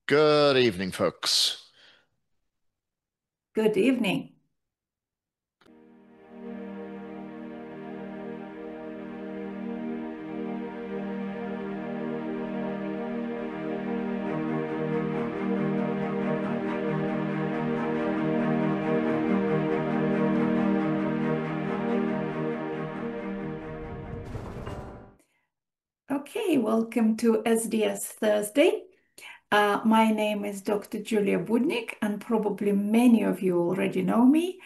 Good evening, folks. Good evening. Okay, welcome to SDS Thursday. My name is Dr. Julia Budnik, and probably many of you already know me.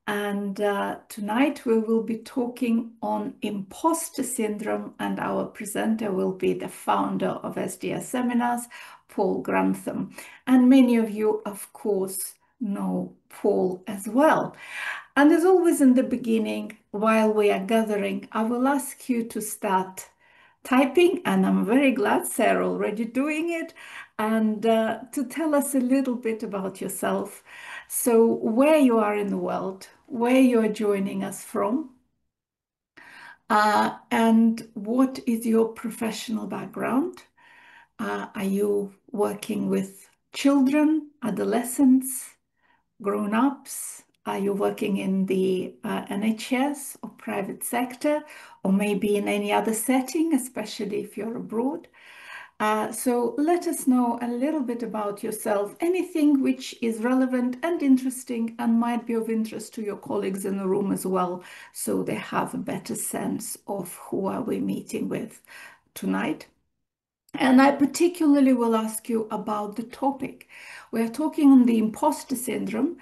And tonight we will be talking on imposter syndrome, and our presenter will be the founder of SDS Seminars, Paul Grantham. And many of you, of course, know Paul as well. And as always in the beginning, while we are gathering, I will ask you to start typing, and I'm very glad Sarah already doing it, and to tell us a little bit about yourself. So where you are in the world, where you are joining us from, and what is your professional background? Are you working with children, adolescents, grown-ups? Are you working in the NHS or private sector, or maybe in any other setting, especially if you're abroad? So let us know a little bit about yourself, anything which is relevant and interesting and might be of interest to your colleagues in the room as well, so they have a better sense of who are we meeting with tonight. And I particularly will ask you about the topic. We're talking on the imposter syndrome.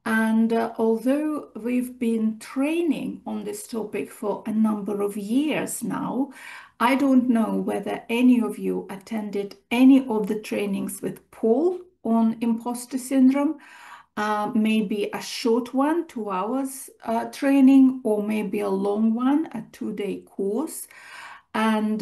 And although we've been training on this topic for a number of years now, I don't know whether any of you attended any of the trainings with Paul on imposter syndrome. Maybe a short one, 2 hours training, or maybe a long one, a 2-day course. And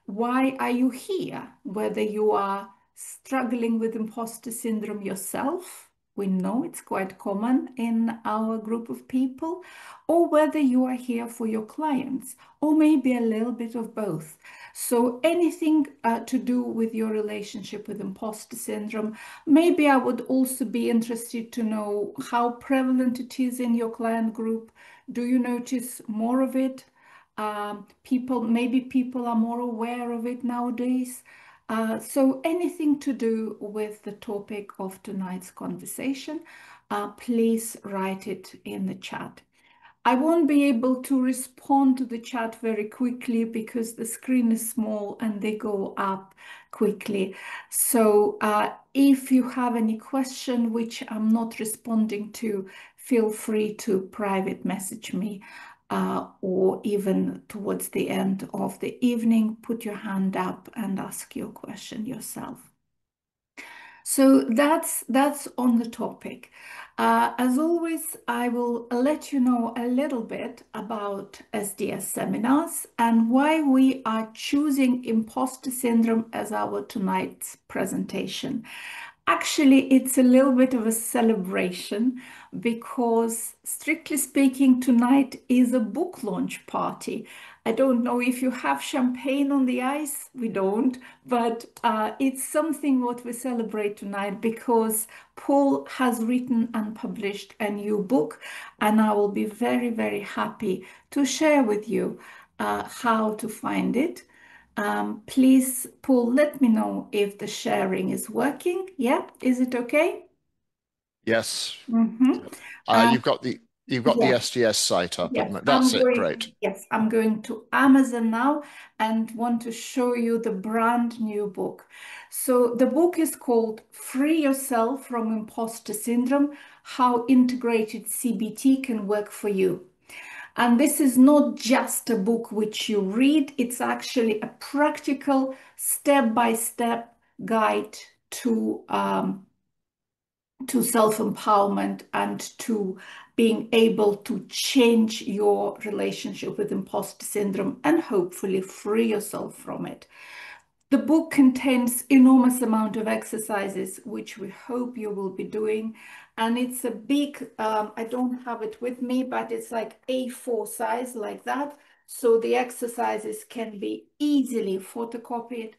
why are you here? Whether you are struggling with imposter syndrome yourself, we know it's quite common in our group of people, or whether you are here for your clients, or maybe a little bit of both. So anything to do with your relationship with imposter syndrome. Maybe I would also be interested to know how prevalent it is in your client group. Do you notice more of it? Maybe people are more aware of it nowadays. So anything to do with the topic of tonight's conversation, please write it in the chat. I won't be able to respond to the chat very quickly because the screen is small and they go up quickly. So if you have any question which I'm not responding to, feel free to private message me. Or even towards the end of the evening, put your hand up and ask your question yourself. So that's on the topic. As always, I will let you know a little bit about SDS Seminars and why we are choosing imposter syndrome as our tonight's presentation. Actually, it's a little bit of a celebration because, strictly speaking, tonight is a book launch party. I don't know if you have champagne on the ice. We don't, but it's something what we celebrate tonight because Paul has written and published a new book, and I will be very, very happy to share with you how to find it. Please, Paul, let me know if the sharing is working. Yeah, is it okay? Yes. Mm-hmm. You've got the Yes, SDS site up, yes, and that's it. Great. I'm going to Amazon now and want to show you the brand new book. So the book is called Free Yourself from Imposter Syndrome: How Integrated CBT Can Work for You. And this is not just a book which you read, it's actually a practical step-by-step guide to self-empowerment and to being able to change your relationship with imposter syndrome and hopefully free yourself from it. The book contains enormous amount of exercises, which we hope you will be doing. And it's a big, I don't have it with me, but it's like A4 size like that. So the exercises can be easily photocopied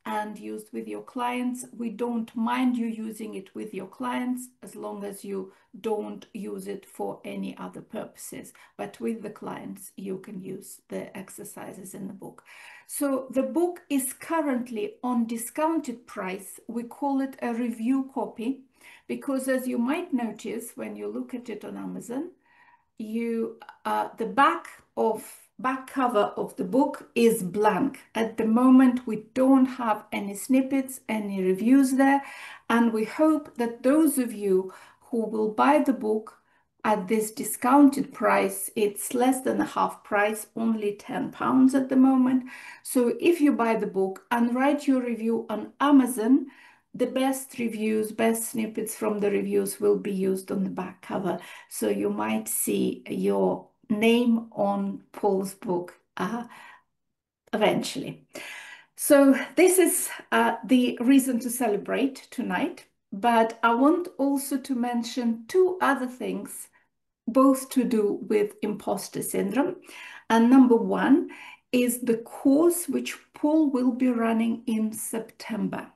and used with your clients. We don't mind you using it with your clients as long as you don't use it for any other purposes. But with the clients, you can use the exercises in the book. So the book is currently on discounted price. We call it a review copy because, as you might notice when you look at it on Amazon, the back cover of the book is blank. At the moment, we don't have any snippets, any reviews there, and we hope that those of you who will buy the book at this discounted price, it's less than a half price, only £10 at the moment. So if you buy the book and write your review on Amazon, the best reviews, best snippets from the reviews will be used on the back cover. So you might see your name on Paul's book eventually. So this is the reason to celebrate tonight. But I want also to mention two other things, both to do with imposter syndrome. And number one is the course which Paul will be running in September.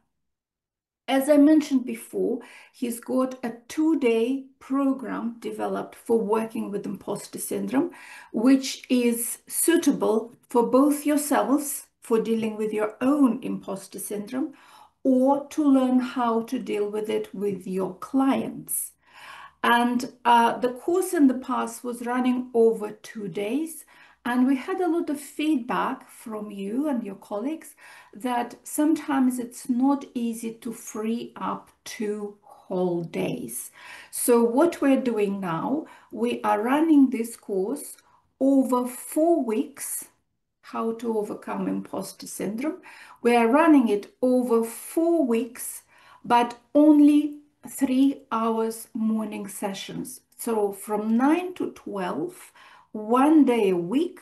As I mentioned before, he's got a 2-day program developed for working with imposter syndrome, which is suitable for both yourselves for dealing with your own imposter syndrome or to learn how to deal with it with your clients. And the course in the past was running over 2 days. And we had a lot of feedback from you and your colleagues that sometimes it's not easy to free up 2 whole days. So what we're doing now, we are running this course over 4 weeks, how to overcome imposter syndrome. We are running it over 4 weeks, but only 3 hours morning sessions. So from 9 to 12, 1 day a week,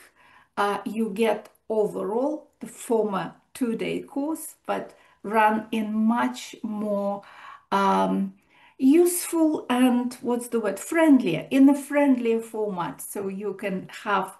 you get overall the former 2-day course, but run in much more useful and friendlier, in a friendlier format. So you can have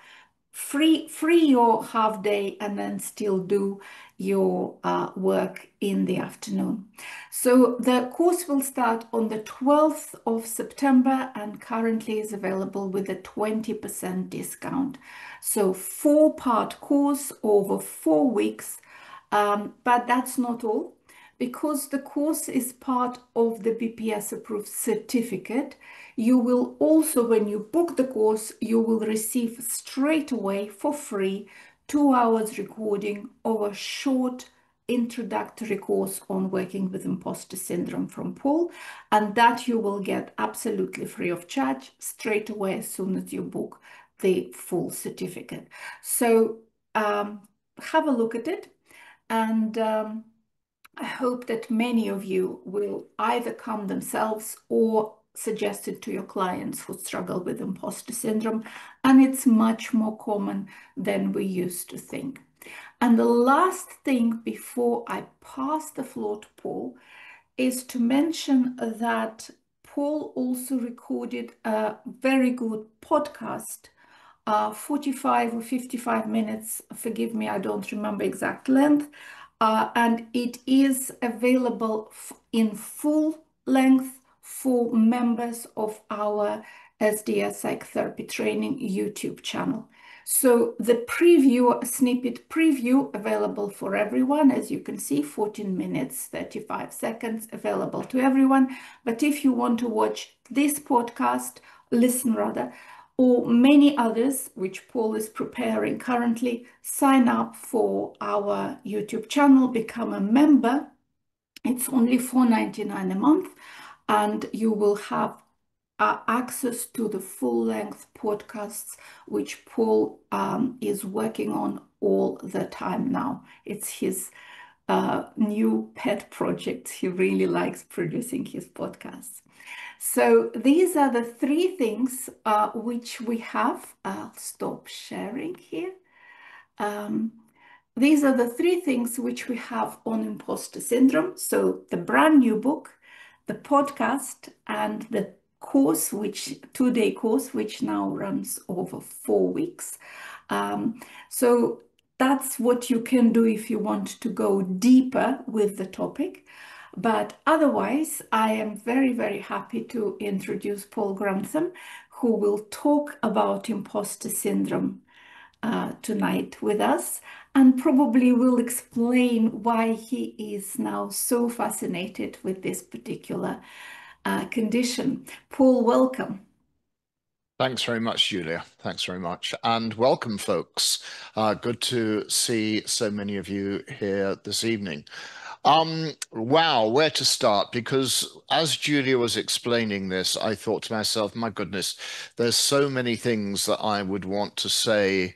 free your half day and then still do your work in the afternoon. So the course will start on the 12th of September and currently is available with a 20% discount. So 4-part course over 4 weeks, but that's not all. Because the course is part of the BPS approved certificate, you will also, when you book the course, you will receive straight away for free 2 hours recording of a short introductory course on working with imposter syndrome from Paul, and that you will get absolutely free of charge straight away as soon as you book the full certificate. So have a look at it, and I hope that many of you will either come themselves or suggest it to your clients who struggle with imposter syndrome, and it's much more common than we used to think. And the last thing before I pass the floor to Paul is to mention that Paul also recorded a very good podcast, 45 or 55 minutes, forgive me, I don't remember exact length, and it is available in full length for members of our SDS Psychotherapy Training YouTube channel. So the snippet preview available for everyone, as you can see, 14 minutes, 35 seconds available to everyone. But if you want to watch this podcast, listen rather, or many others, which Paul is preparing currently, sign up for our YouTube channel, become a member. It's only $4.99 a month, and you will have access to the full-length podcasts, which Paul is working on all the time now. It's his new pet project. He really likes producing his podcasts. So these are the 3 things which we have. I'll stop sharing here. These are the 3 things which we have on imposter syndrome. So the brand new book, the podcast, and the course, 2-day course, which now runs over 4 weeks. So that's what you can do if you want to go deeper with the topic. But otherwise, I am very, very happy to introduce Paul Grantham, who will talk about imposter syndrome tonight with us, and probably will explain why he is now so fascinated with this particular condition. Paul, welcome. Thanks very much, Julia. Thanks very much. And welcome, folks. Good to see so many of you here this evening. Wow, where to start? Because as Julia was explaining this, I thought to myself, my goodness, there's so many things that I would want to say,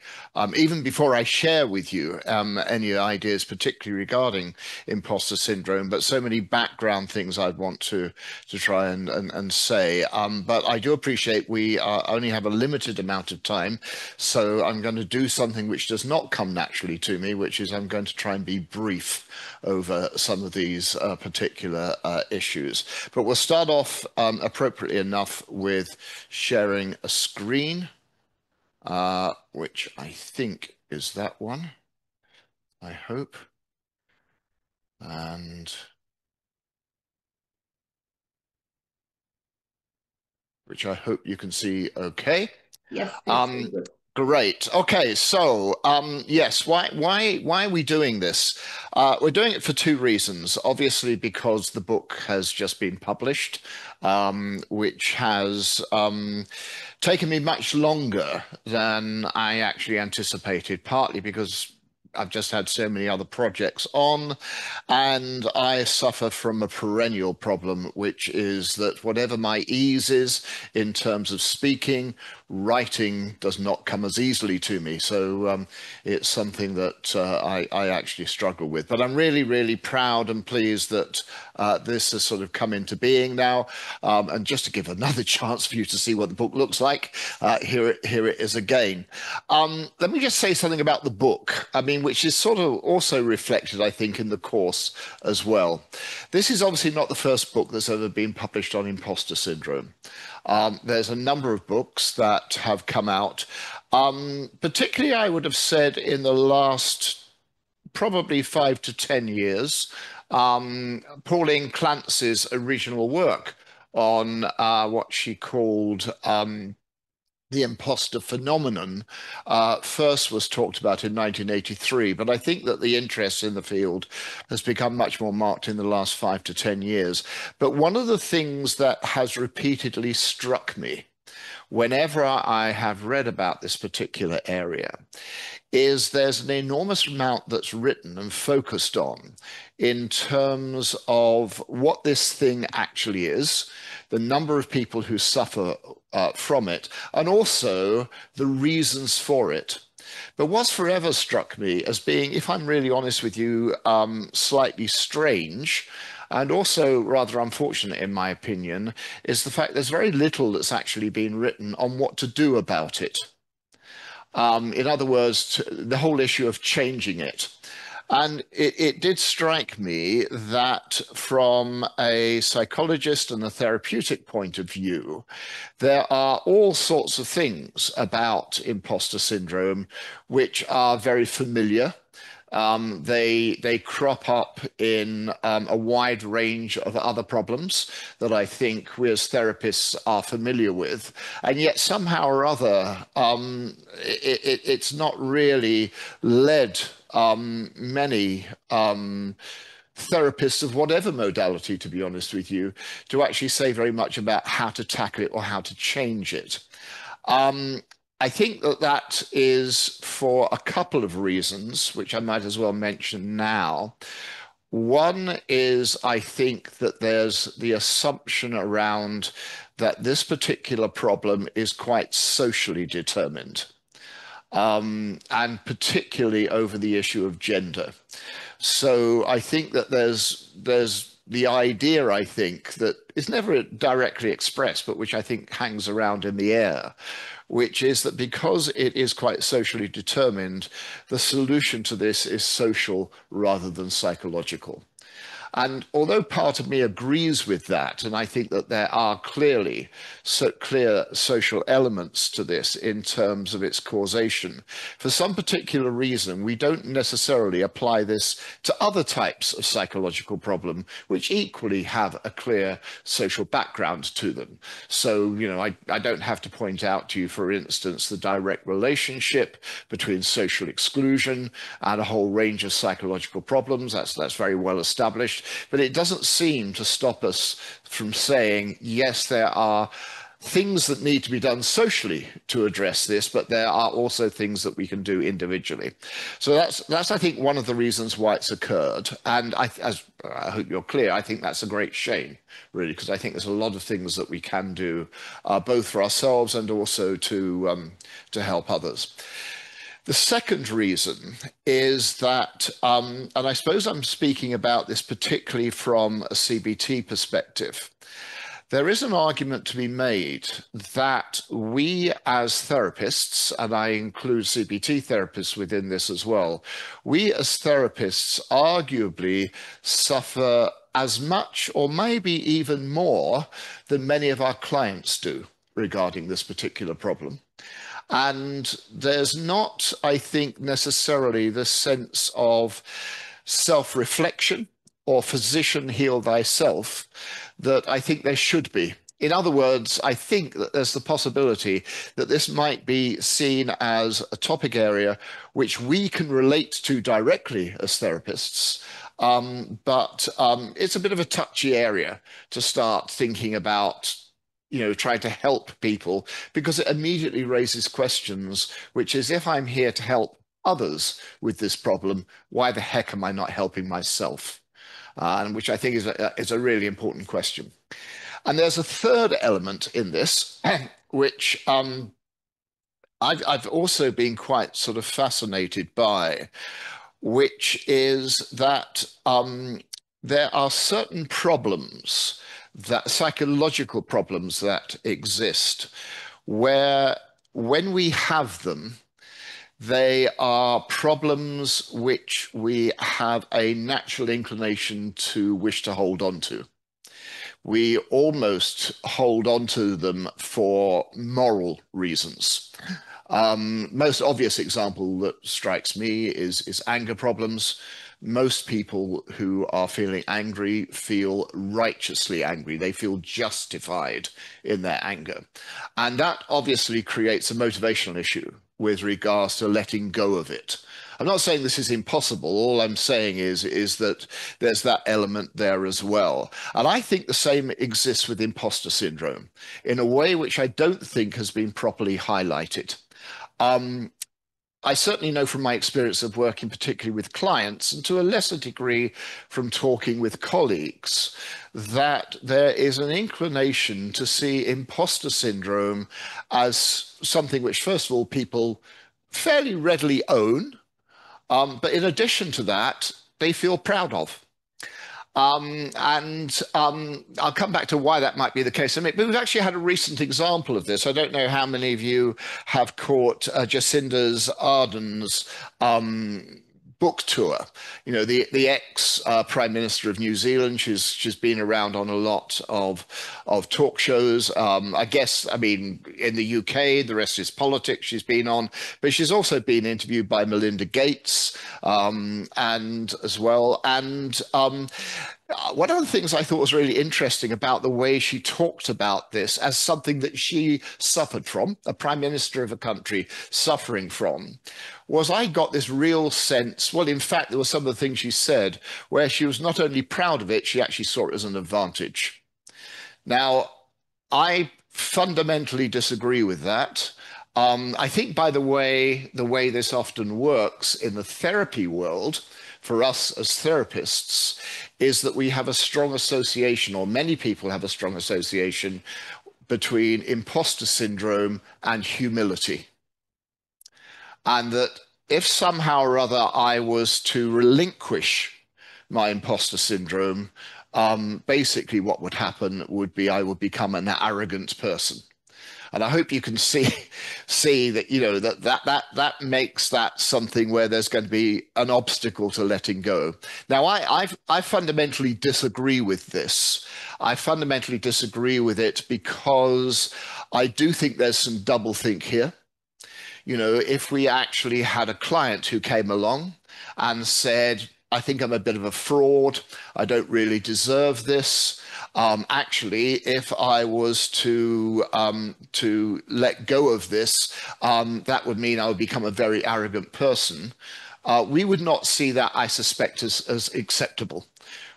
even before I share with you any ideas, particularly regarding imposter syndrome, but so many background things I'd want to try and say. But I do appreciate we only have a limited amount of time, so I'm going to do something which does not come naturally to me, which is I'm going to try and be brief over some of these particular issues. But we'll start off appropriately enough with sharing a screen, which I think is that one, I hope. And which I hope you can see okay. Yes, it's very good. Great. Okay, so yes, why are we doing this? We're doing it for two reasons. Obviously, because the book has just been published, which has taken me much longer than I actually anticipated, partly because I've just had so many other projects on, and I suffer from a perennial problem, which is that whatever my ease is in terms of speaking, writing does not come as easily to me. So it's something that I actually struggle with. But I'm really, really proud and pleased that this has sort of come into being now. And just to give another chance for you to see what the book looks like, here it is again. Let me just say something about the book, I mean, which is sort of also reflected, I think, in the course as well. This is obviously not the first book that's ever been published on imposter syndrome. There's a number of books that have come out, particularly I would have said in the last probably 5 to 10 years. Pauline Clancy's original work on what she called the imposter phenomenon first was talked about in 1983, but I think that the interest in the field has become much more marked in the last 5 to 10 years. But one of the things that has repeatedly struck me whenever I have read about this particular area is there's an enormous amount that's written and focused on in terms of what this thing actually is, the number of people who suffer from it, and also the reasons for it. But what's forever struck me as being, if I'm really honest with you, slightly strange, and also rather unfortunate in my opinion, is the fact there's very little that's actually been written on what to do about it. In other words, the whole issue of changing it. And it did strike me that from a psychologist and a therapeutic point of view, there are all sorts of things about imposter syndrome which are very familiar. They crop up in a wide range of other problems that I think we as therapists are familiar with, and yet somehow or other it's not really led many therapists of whatever modality, to be honest with you, to actually say very much about how to tackle it or how to change it. I think that that is for a couple of reasons, which I might as well mention now. One is I think that there's the assumption around that this particular problem is quite socially determined, and particularly over the issue of gender. So I think that there's the idea, I think, that is never directly expressed, but which I think hangs around in the air, which is that because it is quite socially determined, the solution to this is social rather than psychological. And although part of me agrees with that, and I think that there are clearly clear social elements to this in terms of its causation, for some particular reason, we don't necessarily apply this to other types of psychological problem, which equally have a clear social background to them. So, I don't have to point out to you, for instance, the direct relationship between social exclusion and a whole range of psychological problems. That's very well established, but it doesn't seem to stop us from saying, yes, there are things that need to be done socially to address this, but there are also things that we can do individually. So that's I think one of the reasons why it's occurred. And as I hope you're clear, I think that's a great shame, really, because I think there's a lot of things that we can do, both for ourselves and also to help others. The second reason is that, and I suppose I'm speaking about this particularly from a CBT perspective, there is an argument to be made that we as therapists, and I include CBT therapists within this as well, we as therapists arguably suffer as much or maybe even more than many of our clients do regarding this particular problem. And there's not, I think, necessarily the sense of self-reflection or physician heal thyself that I think there should be. In other words, I think that there's the possibility that this might be seen as a topic area which we can relate to directly as therapists, but it's a bit of a touchy area to start thinking about, trying to help people, because it immediately raises questions, which is, if I'm here to help others with this problem, why the heck am I not helping myself? And which I think is a really important question. And there's a third element in this, which I've also been quite sort of fascinated by, which is that there are certain problems, that psychological problems that exist, where when we have them, they are problems which we have a natural inclination to wish to hold on to. We almost hold on to them for moral reasons. Most obvious example that strikes me is anger problems. Most people who are feeling angry feel righteously angry. They feel justified in their anger. And that obviously creates a motivational issue with regards to letting go of it. I'm not saying this is impossible. All I'm saying is that there's that element there as well. And I think the same exists with imposter syndrome in a way which I don't think has been properly highlighted. I certainly know from my experience of working particularly with clients, and to a lesser degree from talking with colleagues, that there is an inclination to see imposter syndrome as something which, first of all, people fairly readily own, but in addition to that, they feel proud of. I'll come back to why that might be the case. But we've actually had a recent example of this. I don't know how many of you have caught Jacinda Ardern's book tour. The ex Prime Minister of New Zealand. She's been around on a lot of talk shows. I guess, in the UK, the rest is politics. She's been on, but she's also been interviewed by Melinda Gates, and as well. And one of the things I thought was really interesting about the way she talked about this as something that she suffered from, a prime minister of a country suffering from, was I got this real sense, well, in fact, there were some of the things she said where she was not only proud of it, she actually saw it as an advantage. Now, I fundamentally disagree with that. I think, by the way this often works in the therapy world, for us as therapists, is that we have a strong association, or many people have a strong association, between imposter syndrome and humility. And that if somehow or other I was to relinquish my imposter syndrome, basically what would happen would be I would become an arrogant person. And I hope you can see that, that makes that something where there's going to be an obstacle to letting go. Now, I fundamentally disagree with this. I fundamentally disagree with it because I do think there's some doublethink here. If we actually had a client who came along and said, I think I'm a bit of a fraud. I don't really deserve this. Actually, if I was to let go of this, that would mean I would become a very arrogant person. We would not see that, I suspect, as acceptable.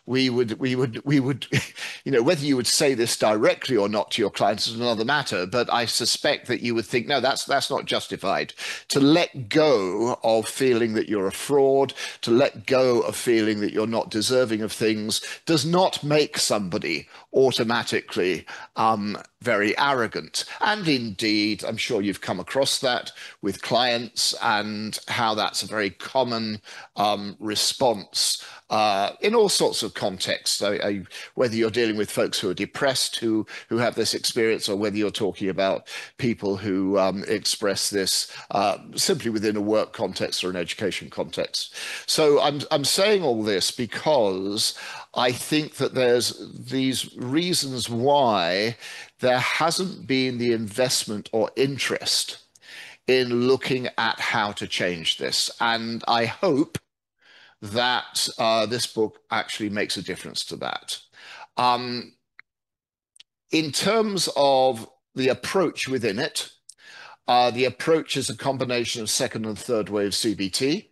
We would, whether you would say this directly or not to your clients is another matter, but I suspect that you would think, no, that's not justified. To let go of feeling that you're a fraud, to let go of feeling that you're not deserving of things, does not make somebody automatically very arrogant. And indeed, I'm sure you've come across that with clients and how that's a very common response in all sorts of contexts. Whether you're dealing with folks who are depressed who have this experience, or whether you're talking about people who express this simply within a work context or an education context. So I'm saying all this because I think that there's these reasons why there hasn't been the investment or interest in looking at how to change this. And I hope that this book actually makes a difference to that. In terms of the approach within it, the approach is a combination of second and third wave CBT.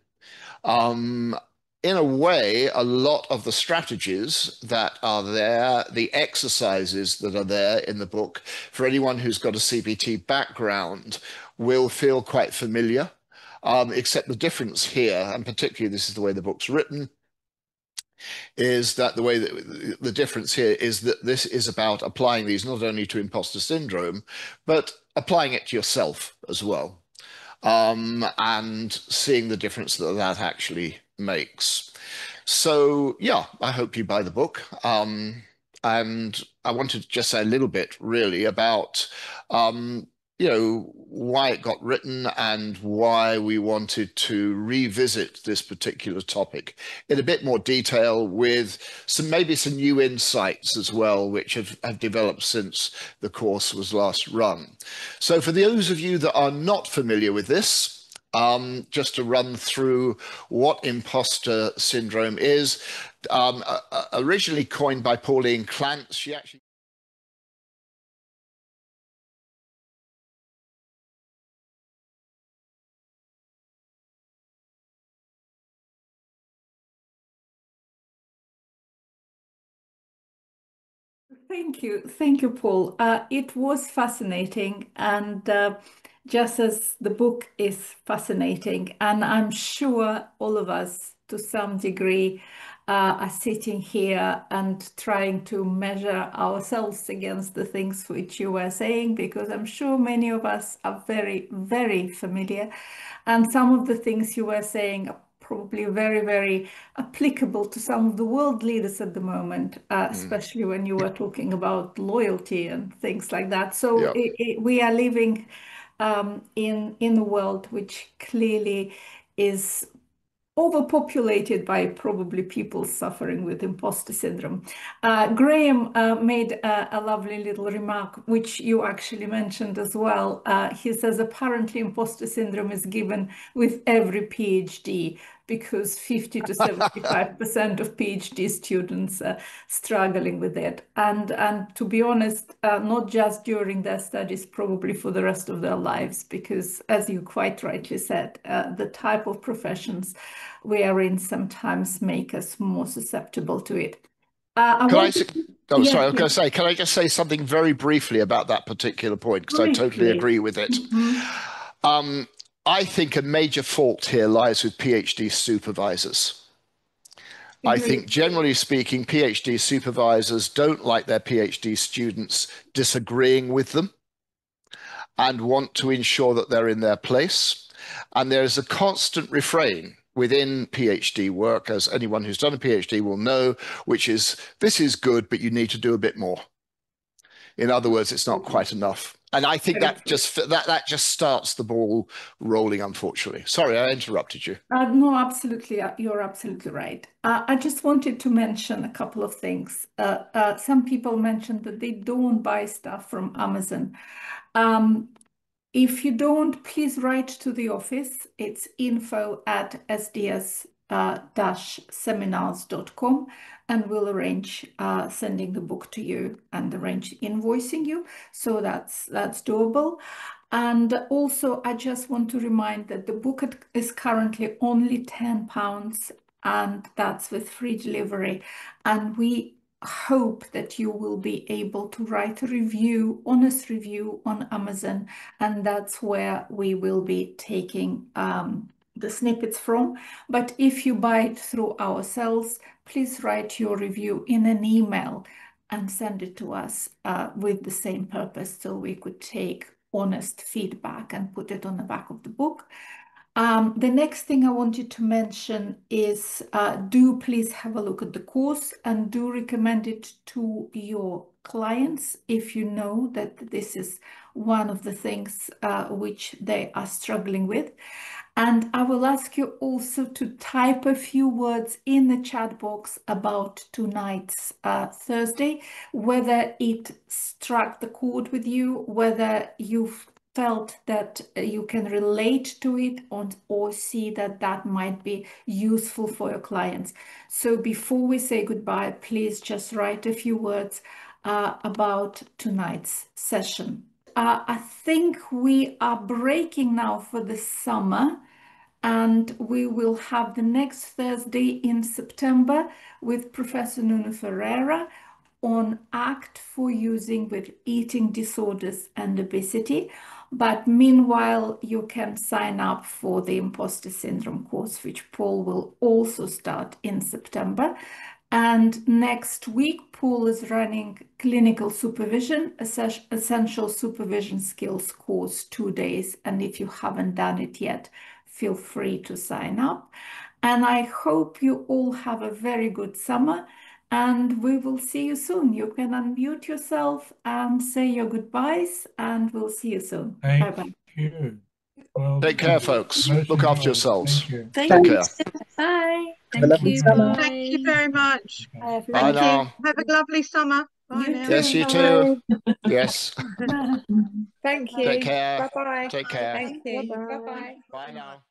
In a way, a lot of the strategies that are there, the exercises that are there in the book, for anyone who's got a CBT background, will feel quite familiar. Except the difference here, and particularly this is the way the book's written, is that the difference here is that this is about applying these not only to imposter syndrome, but applying it to yourself as well, and seeing the difference that that actually makes. So yeah, I hope you buy the book. And I wanted to just say a little bit really about why it got written and why we wanted to revisit this particular topic in a bit more detail, with maybe some new insights as well, which have developed since the course was last run. So for those of you that are not familiar with this, just to run through what imposter syndrome is, originally coined by Pauline Clance. She actually Thank you, Paul. It was fascinating, and just as the book is fascinating, and I'm sure all of us, to some degree, are sitting here and trying to measure ourselves against the things which you were saying, because I'm sure many of us are very, very familiar, and some of the things you were saying are probably very, very applicable to some of the world leaders at the moment, especially when you were talking about loyalty and things like that. So yeah. we are living in a world which clearly is overpopulated by probably people suffering with imposter syndrome. Graham made a lovely little remark, which you actually mentioned as well. He says apparently imposter syndrome is given with every PhD, because 50 to 75% of PhD students are struggling with it. And to be honest, not just during their studies, probably for the rest of their lives, because as you quite rightly said, the type of professions we are in sometimes make us more susceptible to it. I Can I want say, to, oh, yeah, sorry, I was yeah, going to say, can I just say something very briefly about that particular point? Because I totally briefly. agree with it. Mhm. Um, I think a major fault here lies with PhD supervisors. I think, Agreed. generally speaking, PhD supervisors don't like their PhD students disagreeing with them and want to ensure that they're in their place. And there's a constant refrain within PhD work, as anyone who's done a PhD will know, which is, this is good, but you need to do a bit more. In other words, it's not quite enough. And I think Very that true. just starts the ball rolling, unfortunately. Sorry, I interrupted you. No, absolutely. You're absolutely right. I just wanted to mention a couple of things. Some people mentioned that they don't buy stuff from Amazon. Um, If you don't, please write to the office. It's info@sds-seminars.com, and we'll arrange sending the book to you and arrange invoicing you. So that's doable. And also, I just want to remind that the book is currently only £10, and that's with free delivery. And we hope that you will be able to write a review, honest review on Amazon, and that's where we will be taking the snippets from. But if you buy it through ourselves, please write your review in an email and send it to us with the same purpose, so we could take honest feedback and put it on the back of the book. The next thing I wanted to mention is do please have a look at the course and do recommend it to your clients if you know that this is one of the things which they are struggling with. And I will ask you also to type a few words in the chat box about tonight's Thursday, whether it struck the chord with you, whether you've felt that you can relate to it, or see that that might be useful for your clients. So before we say goodbye, please just write a few words about tonight's session. I think we are breaking now for the summer, and we will have the next Thursday in September with Professor Nuno Ferreira on ACT for using with eating disorders and obesity. But meanwhile, you can sign up for the Impostor Syndrome course, which Paul will also start in September. And next week, Paul is running clinical supervision, essential supervision skills course, 2 days. And if you haven't done it yet, feel free to sign up. And I hope you all have a very good summer, and we will see you soon. You can unmute yourself and say your goodbyes, and we'll see you soon. Thank Bye-bye. you. Well, Take care, folks. most Look after enjoyed. yourselves. Thank you. Take care. Bye. Have a Thank lovely you. summer. Bye. Thank you very much. Okay. Bye, Bye everyone. Thank you. now. Have a lovely summer. Bye You now. too. Yes, you too. Bye. Yes. Thank Take you. care. Bye-bye. Take care. Thank you. Bye-bye. Bye-bye. Bye now.